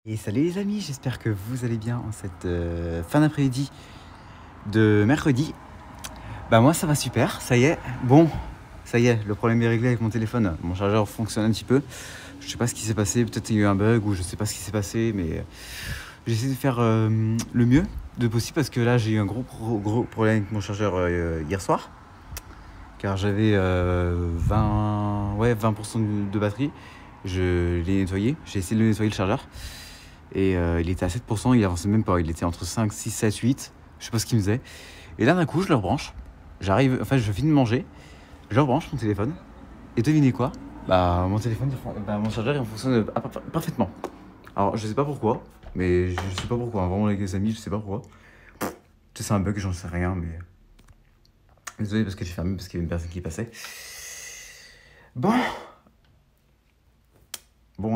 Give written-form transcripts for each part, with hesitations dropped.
Et salut les amis, j'espère que vous allez bien en cette fin d'après-midi de mercredi. Bah moi ça va super, ça y est. Bon, ça y est, le problème est réglé avec mon téléphone. Mon chargeur fonctionne un petit peu. Je sais pas ce qui s'est passé, peut-être qu'il y a eu un bug ou je sais pas ce qui s'est passé, mais j'essaie de faire le mieux de possible parce que là j'ai eu un gros problème avec mon chargeur hier soir. Car j'avais 20% de batterie. Je l'ai nettoyé, j'ai essayé de le nettoyer le chargeur. Et il était à 7%, il avançait même pas, il était entre 5, 6, 7, 8, je sais pas ce qu'il me faisait. Et là d'un coup je le rebranche, j'arrive, enfin je finis de manger, je rebranche mon téléphone, et devinez quoi? Bah mon téléphone, mon chargeur il fonctionne parfaitement. Alors je sais pas pourquoi, mais je sais pas pourquoi, vraiment avec les amis, je sais pas pourquoi. Peut-être c'est un bug, j'en sais rien, mais... Désolé parce que j'ai fermé, parce qu'il y avait une personne qui passait. Bon,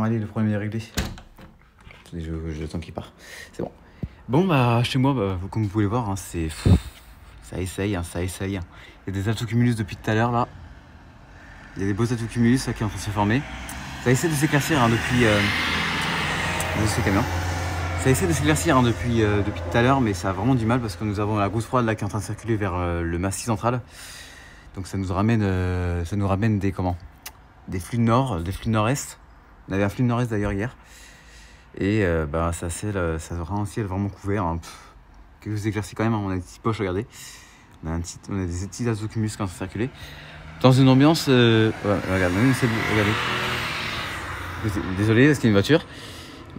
allez, le problème est réglé. J'attends qu'il part. C'est bon. Bon, bah, chez moi, bah, comme vous pouvez voir, hein, c'est... Ça essaye, hein, ça essaye. Hein. Il y a des altocumulus depuis tout à l'heure, là. Il y a des beaux altocumulus là, qui sont en train de se former. Ça essaie de s'éclaircir hein, depuis... ce camion. Ça essaie de s'éclaircir hein, depuis tout à l'heure, mais ça a vraiment du mal parce que nous avons la goutte froide là qui est en train de circuler vers le massif central. Donc ça nous ramène des comment? Des flux de nord, des flux de nord-est. On avait un flux de nord-est d'ailleurs hier. Et bah, ça aura un ciel vraiment couvert. Hein. Quelques éclaircies quand même, hein. On a des petites poches, regardez. On a des petits altocumulus qui sont circulés. Dans une ambiance... ouais, regarde, même le ciel bleu, regardez. Désolé, parce qu'il y a une voiture.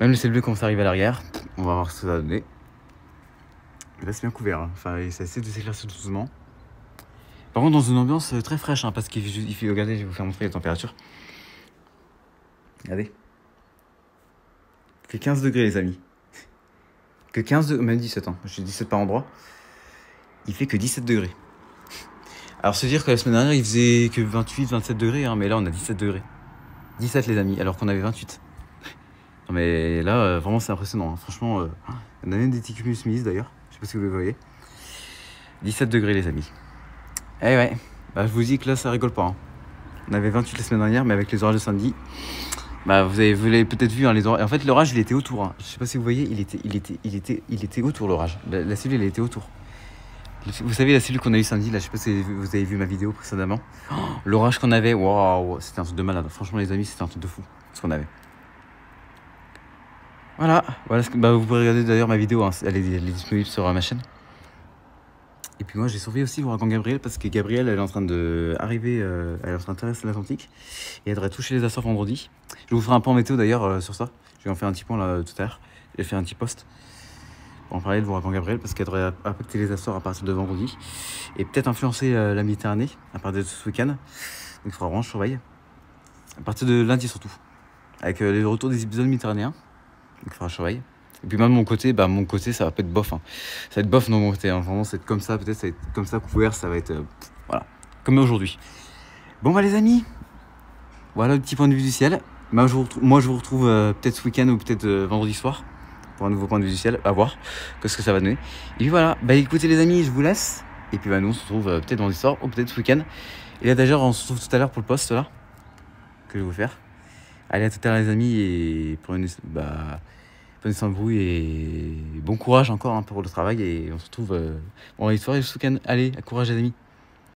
Même le ciel bleu commence à arriver à l'arrière. On va voir ce que ça va donner. Il reste bien couvert. Hein. Enfin, ça essaie de s'éclaircir doucement. Par contre, dans une ambiance très fraîche, hein, parce qu'il fait... Regardez, je vais vous faire montrer les températures. Regardez. Il fait 15 degrés, les amis. Que 15 degrés, même 17 ans. J'ai 17 par endroit. Il fait que 17 degrés. Alors, se dire que la semaine dernière, il faisait que 28, 27 degrés, hein, mais là, on a 17 degrés. 17, les amis, alors qu'on avait 28. Non, mais là, vraiment, c'est impressionnant. Hein. Franchement, on a même des petits cumulus milices, d'ailleurs. Je sais pas si vous le voyez. 17 degrés, les amis. Eh ouais, bah, je vous dis que là, ça rigole pas. Hein. On avait 28 la semaine dernière, mais avec les orages de samedi, bah, vous l'avez peut-être vu, hein, les orages. En fait, l'orage, il était autour. Hein. Je sais pas si vous voyez, il était autour, l'orage. La cellule, elle était autour. Vous savez, la cellule qu'on a eu samedi, là, je sais pas si vous avez vu ma vidéo précédemment. Oh, l'orage qu'on avait, waouh, c'était un truc de malade. Franchement, les amis, c'était un truc de fou, ce qu'on avait. Voilà, bah, vous pouvez regarder d'ailleurs ma vidéo, hein, elle est disponible sur ma chaîne. Et puis moi, j'ai surveillé aussi l'ouragan Gabriel parce que Gabriel, elle est en train d'arriver, elle est en train de traverser l'Atlantique et elle devrait toucher les Açores vendredi. Je vous ferai un point météo d'ailleurs sur ça. Je vais en faire un petit point là tout à l'heure. J'ai fait un petit post pour en parler de l'ouragan Gabriel parce qu'elle devrait impacter les Açores à partir de vendredi et peut-être influencer la Méditerranée à partir de ce week-end. Donc il faudra vraiment surveiller. À partir de lundi surtout, avec le retour des épisodes méditerranéens. Donc il faudra surveiller. Et puis même de mon côté, ça va pas être bof. Hein. Ça va être bof de mon côté. Hein. Vraiment, ça va être comme ça, peut-être ça va être comme ça couvert, ça va être voilà, comme aujourd'hui. Bon bah les amis, voilà le petit point de vue du ciel. Moi je vous retrouve peut-être ce week-end ou peut-être vendredi soir pour un nouveau point de vue du ciel. À voir ce que ça va donner. Et puis voilà, bah écoutez les amis, je vous laisse. Et puis bah nous on se retrouve peut-être vendredi soir ou peut-être ce week-end. Et là d'ailleurs on se retrouve tout à l'heure pour le post là que je vais vous faire. Allez à tout à l'heure les amis et prenez soin de vous et bon courage encore hein, pour le travail et on se retrouve vendredi soir et ce week-end. Allez, courage les amis.